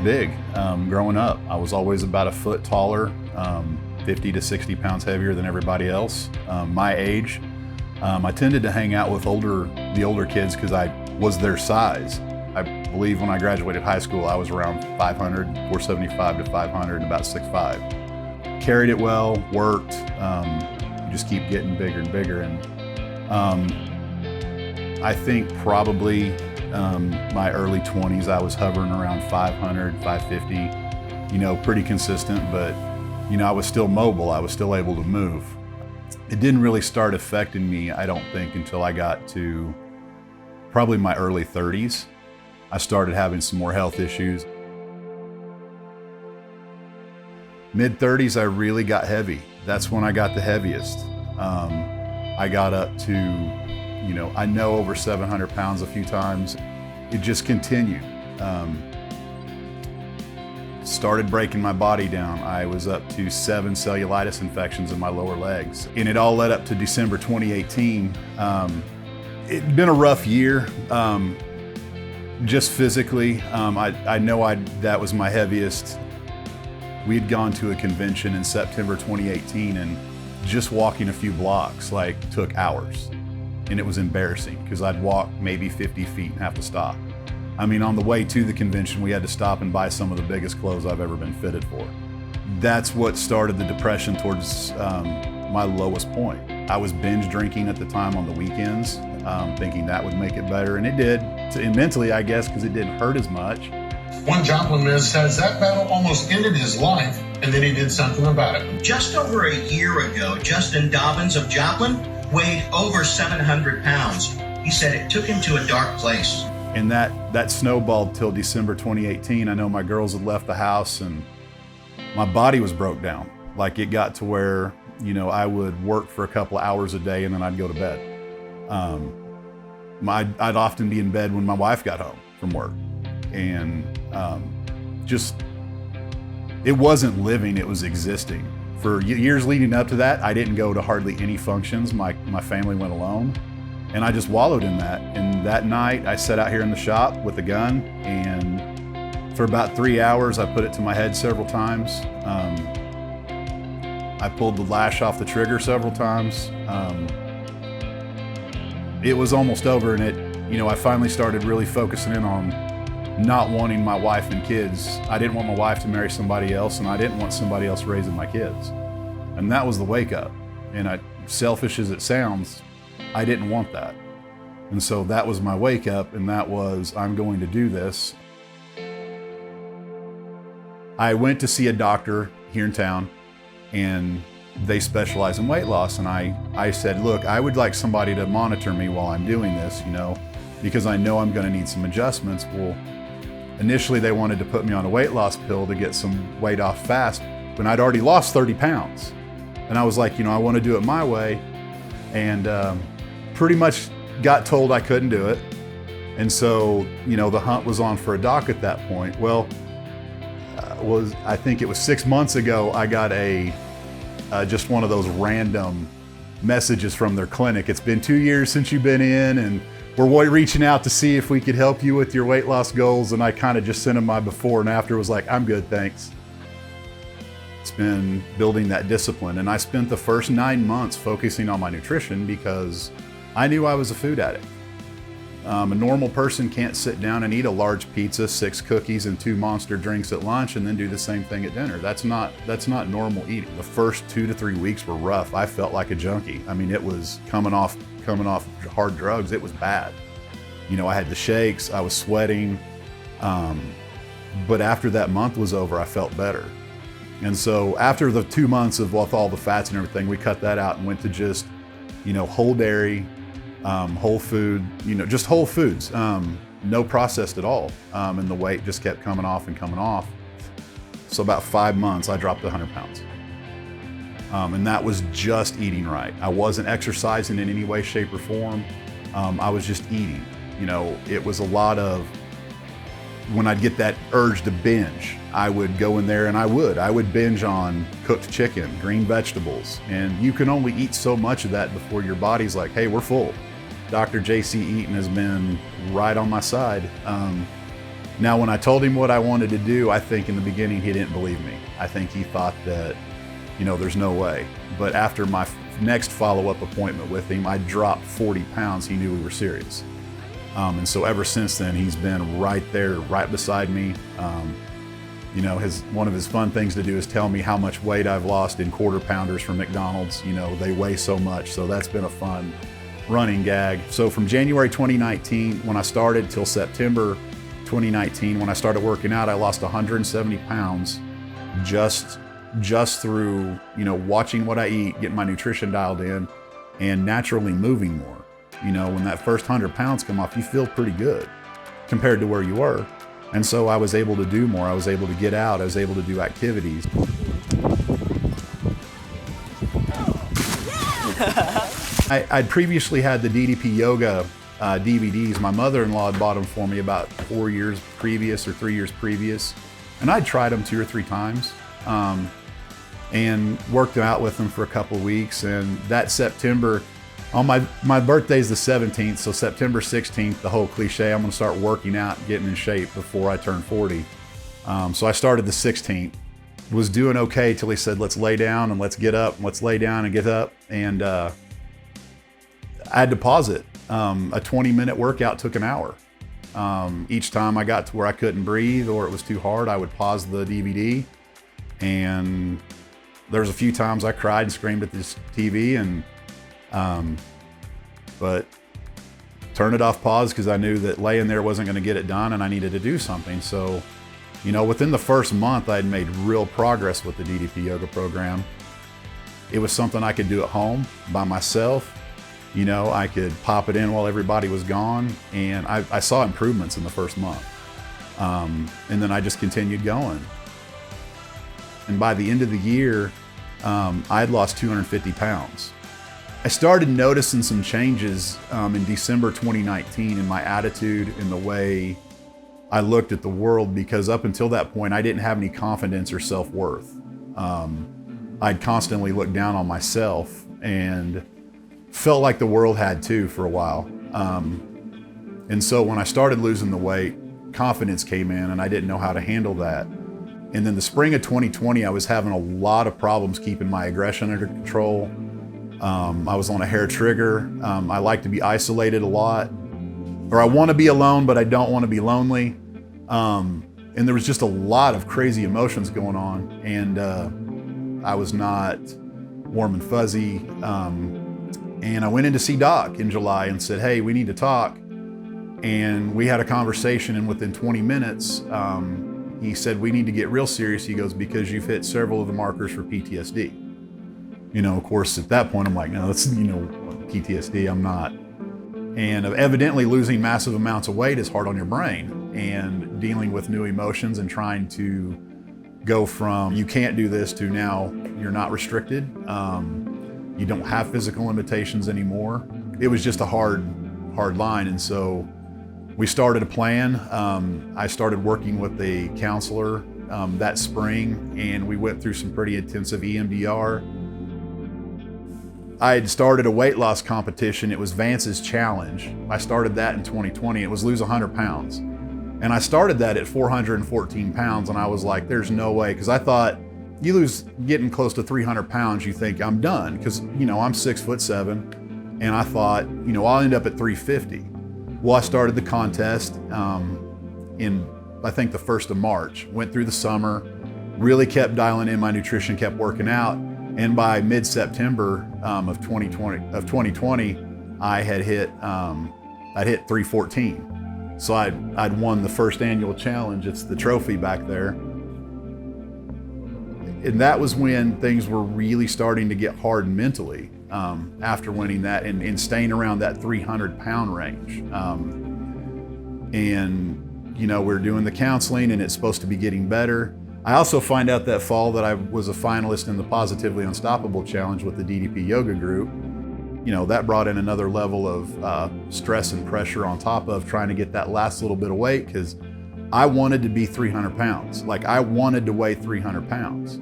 big growing up. I was always about a foot taller, 50 to 60 pounds heavier than everybody else. My age, I tended to hang out with the older kids because I was their size. I believe when I graduated high school, I was around 500, 475 to 500, about 6'5". Carried it well, worked, you just keep getting bigger and bigger. And I think probably my early 20s, I was hovering around 500, 550, pretty consistent, but I was still mobile, I was still able to move. It didn't really start affecting me, I don't think, until I got to probably my early 30s. I started having some more health issues. Mid-30s, I really got heavy. That's when I got the heaviest. I got up to, I know over 700 pounds a few times. It just continued. Started breaking my body down. I was up to 7 cellulitis infections in my lower legs. And it all led up to December 2018. It'd been a rough year, just physically. I know that was my heaviest. We had gone to a convention in September 2018, and just walking a few blocks took hours. And it was embarrassing because I'd walk maybe 50 feet and have to stop. I mean, on the way to the convention, we had to stop and buy some of the biggest clothes I've ever been fitted for. That's what started the depression towards my lowest point. I was binge drinking at the time on the weekends, thinking that would make it better, and it did. And mentally, I guess, because it didn't hurt as much. One Joplin says that battle almost ended his life, and then he did something about it. Just over a year ago, Justin Dobbins of Joplin weighed over 700 pounds. He said it took him to a dark place. And that snowballed till December 2018. I know my girls had left the house and my body was broke down. It got to where, I would work for a couple of hours a day and then I'd go to bed. I'd often be in bed when my wife got home from work. And it wasn't living, it was existing. For years leading up to that, I didn't go to hardly any functions. My family went alone. And I just wallowed in that. And that night I sat out here in the shop with a gun, and for about 3 hours I put it to my head several times. I pulled the lash off the trigger several times. It was almost over, and I finally started really focusing in on not wanting my wife and kids. I didn't want my wife to marry somebody else, and I didn't want somebody else raising my kids. And that was the wake up. And selfish as it sounds, I didn't want that. And so that was my wake up, and that was, I'm going to do this. I went to see a doctor here in town, and they specialize in weight loss. And I said, look, I would like somebody to monitor me while I'm doing this, because I know I'm going to need some adjustments. Well, initially they wanted to put me on a weight loss pill to get some weight off fast, but I'd already lost 30 pounds. And I was like, I want to do it my way. And pretty much got told I couldn't do it. And so, the hunt was on for a doc at that point. Well, I think it was 6 months ago, I got just one of those random messages from their clinic. It's been 2 years since you've been in, and we're reaching out to see if we could help you with your weight loss goals. And I kind of just sent them my before and after, was like, I'm good, thanks. It's been building that discipline. And I spent the first 9 months focusing on my nutrition because I knew I was a food addict. A normal person can't sit down and eat a large pizza, 6 cookies, and 2 Monster drinks at lunch and then do the same thing at dinner. That's not normal eating. The first 2 to 3 weeks were rough. I felt like a junkie. I mean, it was coming off hard drugs. It was bad. I had the shakes, I was sweating. But after that month was over, I felt better. And so after the 2 months of with all the fats and everything, we cut that out and went to just, whole dairy, whole food, just whole foods, no processed at all. And the weight just kept coming off and coming off. So about 5 months, I dropped 100 pounds. And that was just eating right. I wasn't exercising in any way, shape, or form. I was just eating. It was a lot of, when I'd get that urge to binge, I would go in there and I would binge on cooked chicken, green vegetables. And you can only eat so much of that before your body's like, hey, we're full. Dr. J.C. Eaton has been right on my side. Now, when I told him what I wanted to do, I think in the beginning he didn't believe me. I think he thought that, there's no way. But after my next follow-up appointment with him, I dropped 40 pounds. He knew we were serious. And so ever since then, he's been right there, right beside me. One of his fun things to do is tell me how much weight I've lost in quarter pounders from McDonald's. They weigh so much, so that's been a fun running gag. So from January 2019, when I started, till September 2019, when I started working out, I lost 170 pounds just through, watching what I eat, getting my nutrition dialed in, and naturally moving more. When that first 100 pounds come off, you feel pretty good compared to where you were. And so I was able to do more. I was able to get out. I was able to do activities. I'd previously had the DDP Yoga DVDs. My mother-in-law had bought them for me about 4 years previous or 3 years previous. And I'd tried them 2 or 3 times and worked out with them for a couple of weeks. And that September, on my birthday's the 17th, so September 16th, the whole cliche, I'm gonna start working out, getting in shape before I turn 40. So I started the 16th, was doing okay till he said, let's lay down and let's get up, let's lay down and get up. And I had to pause it. A 20-minute workout took an hour. Each time I got to where I couldn't breathe or it was too hard, I would pause the DVD. And there's a few times I cried and screamed at this TV, but turn it off, pause, because I knew that laying there wasn't going to get it done and I needed to do something. So, within the first month, I had made real progress with the DDP yoga program. It was something I could do at home by myself. I could pop it in while everybody was gone, and I saw improvements in the first month. And then I just continued going. And by the end of the year, I had lost 250 pounds. I started noticing some changes in December 2019 in my attitude, in the way I looked at the world, because up until that point, I didn't have any confidence or self-worth. I'd constantly looked down on myself and felt like the world had too for a while. And so when I started losing the weight, confidence came in and I didn't know how to handle that. And then the spring of 2020, I was having a lot of problems keeping my aggression under control. I was on a hair trigger. I like to be isolated a lot, or I want to be alone, but I don't want to be lonely. And there was just a lot of crazy emotions going on, and I was not warm and fuzzy. And I went in to see Doc in July and said, hey, we need to talk. And we had a conversation, and within 20 minutes, he said, we need to get real serious. He goes, because you've hit several of the markers for PTSD. Of course, at that point, I'm like, no, that's, PTSD, I'm not. And evidently losing massive amounts of weight is hard on your brain, and dealing with new emotions and trying to go from you can't do this to now you're not restricted. You don't have physical limitations anymore. It was just a hard line. And so we started a plan. I started working with a counselor that spring, and we went through some pretty intensive EMDR. I had started a weight loss competition. It was Vance's Challenge. I started that in 2020. It was lose 100 pounds. And I started that at 414 pounds, and I was like, there's no way, because I thought, you lose getting close to 300 pounds, you think I'm done, because I'm 6'7", and I thought, I'll end up at 350. Well, I started the contest in, I think, the 1st of March. Went through the summer, really kept dialing in my nutrition, kept working out, and by mid-September of 2020, I had hit 314. So I'd won the first annual challenge. It's the trophy back there. And that was when things were really starting to get hard mentally after winning that and staying around that 300-pound range. We're doing the counseling, and it's supposed to be getting better. I also find out that fall that I was a finalist in the Positively Unstoppable Challenge with the DDP Yoga group. That brought in another level of stress and pressure on top of trying to get that last little bit of weight, because I wanted to be 300 pounds. Like, I wanted to weigh 300 pounds.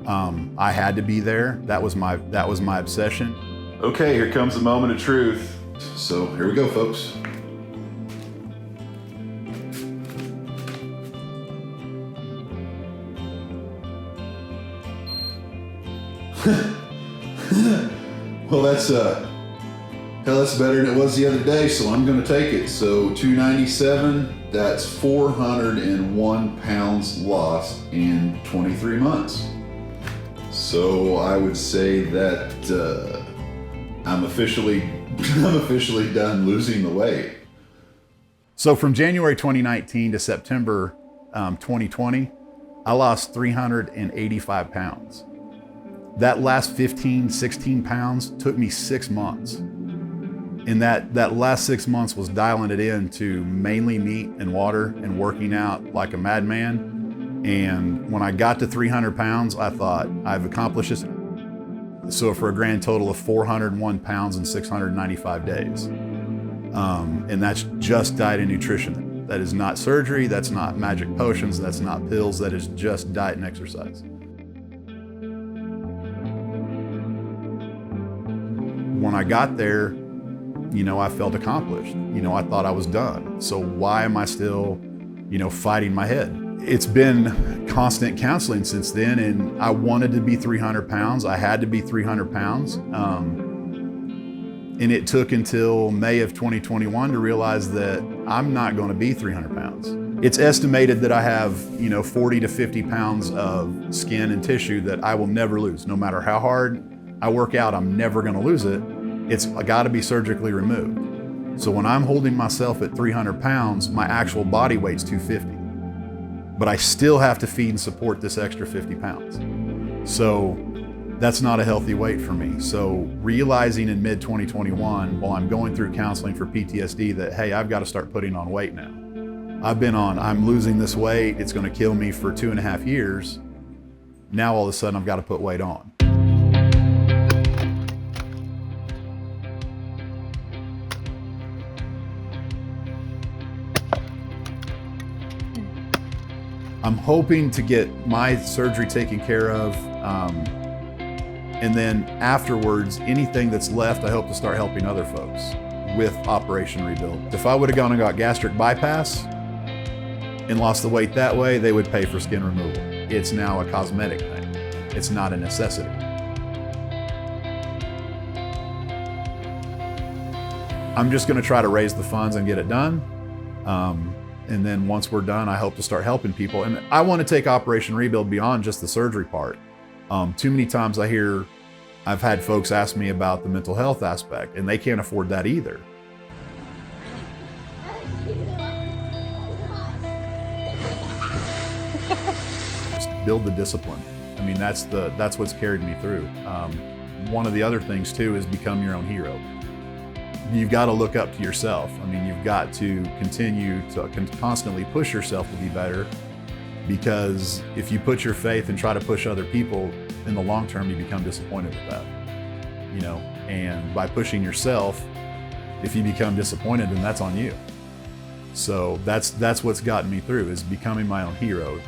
I had to be there. That was my obsession. Okay, here comes the moment of truth. So here we go, folks. Well, that's better than it was the other day, so I'm gonna take it. So 297, that's 401 pounds lost in 23 months. So I would say that I'm officially done losing the weight. So from January 2019 to September 2020, I lost 385 pounds. That last 15, 16 pounds took me 6 months. And that last 6 months was dialing it in to mainly meat and water and working out like a madman. And when I got to 300 pounds, I thought, I've accomplished this. So for a grand total of 401 pounds in 695 days. And that's just diet and nutrition. That is not surgery, that's not magic potions, that's not pills, that is just diet and exercise. When I got there, I felt accomplished. I thought I was done. So why am I still, fighting my head? It's been constant counseling since then, and I wanted to be 300 pounds. I had to be 300 pounds. And it took until May of 2021 to realize that I'm not going to be 300 pounds. It's estimated that I have, 40 to 50 pounds of skin and tissue that I will never lose. No matter how hard I work out, I'm never going to lose it. It's got to be surgically removed. So when I'm holding myself at 300 pounds, my actual body weight's 250. But I still have to feed and support this extra 50 pounds. So that's not a healthy weight for me. So realizing in mid-2021, while I'm going through counseling for PTSD, that, hey, I've got to start putting on weight now. I'm losing this weight, it's going to kill me for 2.5 years. Now all of a sudden I've got to put weight on. I'm hoping to get my surgery taken care of, and then afterwards, anything that's left, I hope to start helping other folks with Operation Rebuild. If I would have gone and got gastric bypass and lost the weight that way, they would pay for skin removal. It's now a cosmetic thing. It's not a necessity. I'm just gonna try to raise the funds and get it done. And then once we're done, I hope to start helping people. And I want to take Operation Rebuild beyond just the surgery part. Too many times I've had folks ask me about the mental health aspect, and they can't afford that either. Just build the discipline. I mean, that's what's carried me through. One of the other things too is become your own hero. You've got to look up to yourself. I mean, you've got to continue to constantly push yourself to be better, because if you put your faith and try to push other people, in the long term, you become disappointed with that. And by pushing yourself, if you become disappointed, then that's on you. So that's what's gotten me through, is becoming my own hero,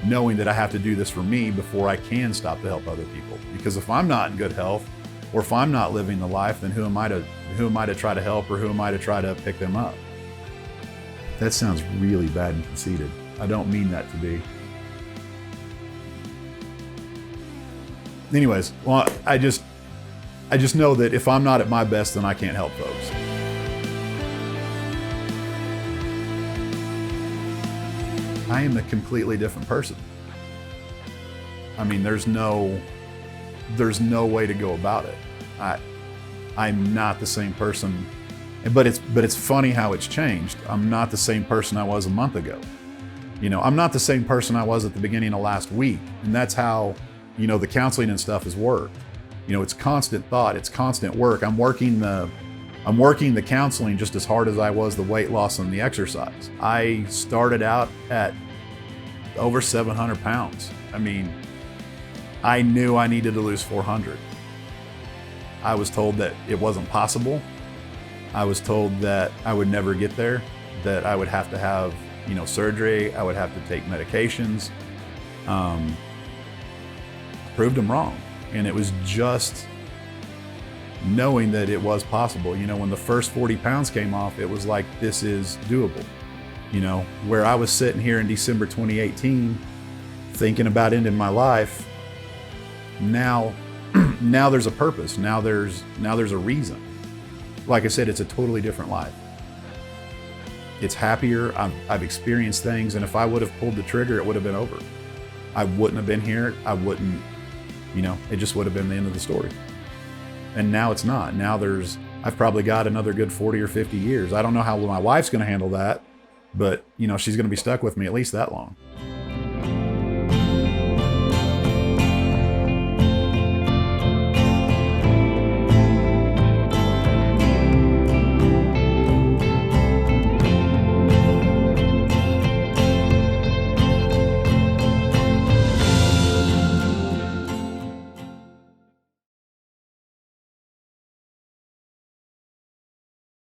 knowing that I have to do this for me before I can stop to help other people. Because if I'm not in good health, or if I'm not living the life, then who am I to try to help, or who am I to try to pick them up? That sounds really bad and conceited. I don't mean that to be. Anyways, well, I just know that if I'm not at my best, then I can't help folks. I am a completely different person. I mean, there's no way to go about it. I'm not the same person, but it's funny how it's changed. I'm not the same person I was a month ago. I'm not the same person I was at the beginning of last week. And that's how, the counseling and stuff has worked. It's constant thought, it's constant work. I'm working the counseling just as hard as I was the weight loss and the exercise. I started out at over 700 pounds. I mean, I knew I needed to lose 400. I was told that it wasn't possible. I was told that I would never get there, that I would have to have, surgery, I would have to take medications. Proved them wrong. And it was just knowing that it was possible. When the first 40 pounds came off, it was like, this is doable. Where I was sitting here in December 2018, thinking about ending my life, now, now there's a purpose. Now there's a reason. Like I said, it's a totally different life. It's happier. I've experienced things, and if I would have pulled the trigger, it would have been over. I wouldn't have been here. I wouldn't, it just would have been the end of the story. And now it's not. Now I've probably got another good 40 or 50 years. I don't know how my wife's going to handle that, but she's going to be stuck with me at least that long.